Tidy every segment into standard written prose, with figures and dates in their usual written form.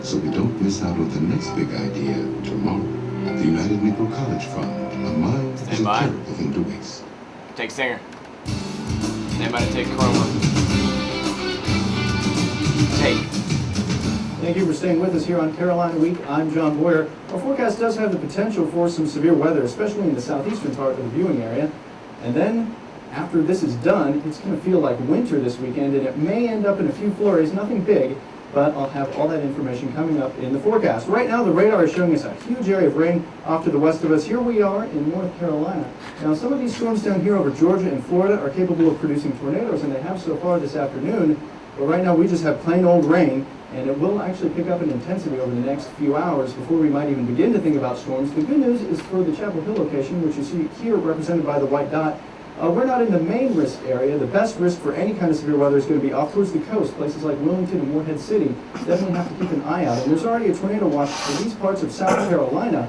so we don't miss out on the next big idea tomorrow. The United Negro College Fund. A mind is a terrible thing to waste. Take Singer. Stand by to take Chroma. Take. Thank you for staying with us here on Carolina Week. I'm John Boyer. Our forecast does have the potential for some severe weather, especially in the southeastern part of the viewing area. And then, after this is done, it's going to feel like winter this weekend, and it may end up in a few flurries, nothing big, but I'll have all that information coming up in the forecast. Right now, the radar is showing us a huge area of rain off to the west of us. Here we are in North Carolina. Now, some of these storms down here over Georgia and Florida are capable of producing tornadoes, and they have so far this afternoon. But right now, we just have plain old rain, and it will actually pick up in intensity over the next few hours before we might even begin to think about storms. The good news is for the Chapel Hill location, which you see here represented by the white dot, we're not in the main risk area. The best risk for any kind of severe weather is going to be off towards the coast, places like Wilmington and Morehead City. Definitely have to keep an eye out. And there's already a tornado watch for these parts of South Carolina.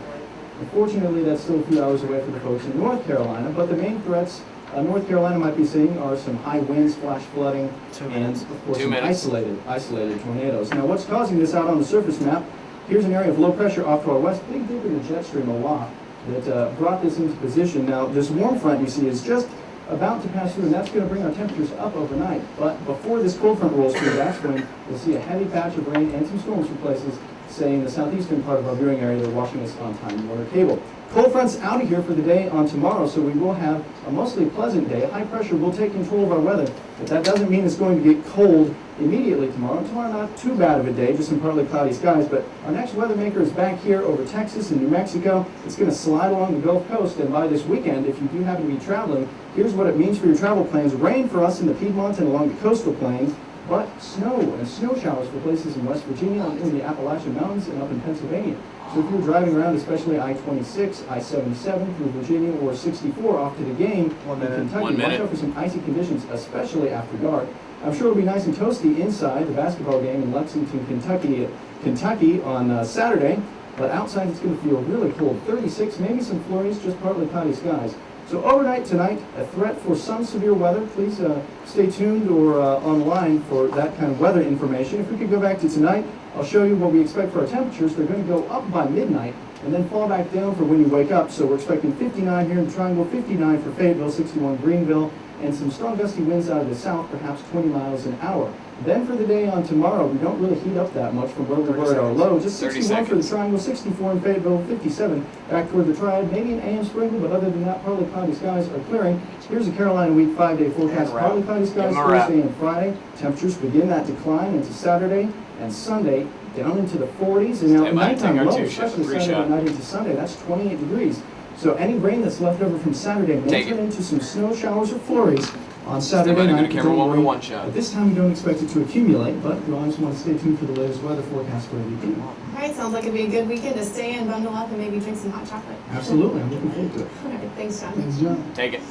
Unfortunately, that's still a few hours away for the folks in North Carolina. But the main threats North Carolina might be seeing are some high winds, flash flooding, and of course some isolated tornadoes. Now, what's causing this out on the surface map? Here's an area of low pressure off to our west, big deep in the jet stream aloft, that brought this into position. Now, this warm front you see is just about to pass through, and that's going to bring our temperatures up overnight. But before this cold front rolls through, that's when we'll see a heavy patch of rain and some storms for places, say in the southeastern part of our viewing area that are watching us on Time Warner Cable. Cold front's out of here for the day on tomorrow, so we will have a mostly pleasant day. High pressure will take control of our weather, but that doesn't mean it's going to get cold immediately tomorrow. Tomorrow, not too bad of a day, just some partly cloudy skies, but our next weather maker is back here over Texas and New Mexico. It's going to slide along the Gulf Coast, and by this weekend, if you do happen to be traveling, here's what it means for your travel plans. Rain for us in the Piedmont and along the coastal plains, but snow and snow showers for places in West Virginia and in the Appalachian Mountains and up in Pennsylvania. So if you're driving around, especially I-26, I-77 through Virginia, or 64 off to the game in Kentucky, watch out for some icy conditions, especially after dark. I'm sure it'll be nice and toasty inside the basketball game in Lexington, Kentucky on Saturday, but outside it's going to feel really cold, 36, maybe some flurries, just partly cloudy skies. So overnight tonight, a threat for some severe weather. Please stay tuned or online for that kind of weather information. If we could go back to tonight, I'll show you what we expect for our temperatures. They're going to go up by midnight and then fall back down for when you wake up. So we're expecting 59 here in the Triangle, 59 for Fayetteville, 61 Greenville, and some strong gusty winds out of the south, perhaps 20 miles an hour. Then for the day on tomorrow, we don't really heat up that much from where we were at our low. Just 61 for the Triangle, 64 in Fayetteville, 57 back toward the Triad. Maybe an AM sprinkle, but other than that, partly cloudy skies are clearing. Here's a Carolina Week 5-day forecast. Partly cloudy skies Thursday and Friday. Temperatures begin that decline into Saturday and Sunday, down into the 40s. And now nighttime low, especially Saturday night into Sunday, that's 28 degrees. So any rain that's left over from Saturday may turn into some snow showers or flurries on Saturday night. At this time, we don't expect it to accumulate, but you always want to stay tuned for the latest weather forecast for the weekend. All right, sounds like it'd be a good weekend to stay in, bundle up, and maybe drink some hot chocolate. Absolutely, I'm looking forward to it. All right, thanks, John. Thanks, John. Take it.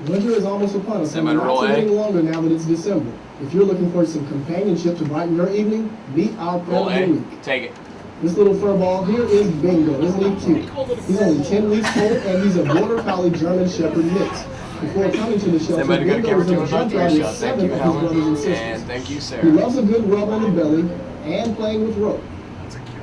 Winter is almost upon us. Not too any longer now that it's December. If you're looking for some companionship to brighten your evening, meet our pet of the week. Take it. This little fur ball here is Bingo. Isn't he cute? He's only 10 weeks old, and he's a Border Collie German Shepherd mix. Before coming to the shelter, Bingo was in a junkyard with 7 of his brothers and sisters. And thank you, Sarah. He loves a good rub on the belly and playing with rope.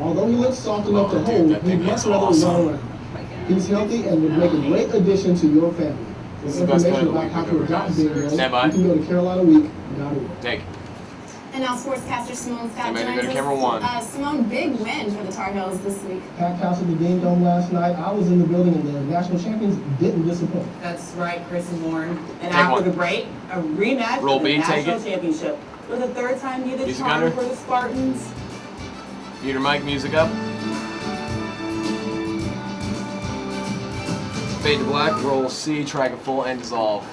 Although he looks soft enough to hold, he'd much rather run around. He's healthy and would make a great addition to your family. For information about how to adopt Bingo, you can go to CarolinaWeek.org. Take it. And now sportscaster Simone Scott Somebody joins go to camera one. Simone, big win for the Tar Heels this week. Packed house at the Dean Dome last night. I was in the building, and the national champions didn't disappoint. That's right, Chris and Lauren. And after the break, a rematch Roll for the B, national championship. For the third time near the Music charm under. for the Spartans. Mute your mic, music up. Fade to black, roll C, track it full, and dissolve.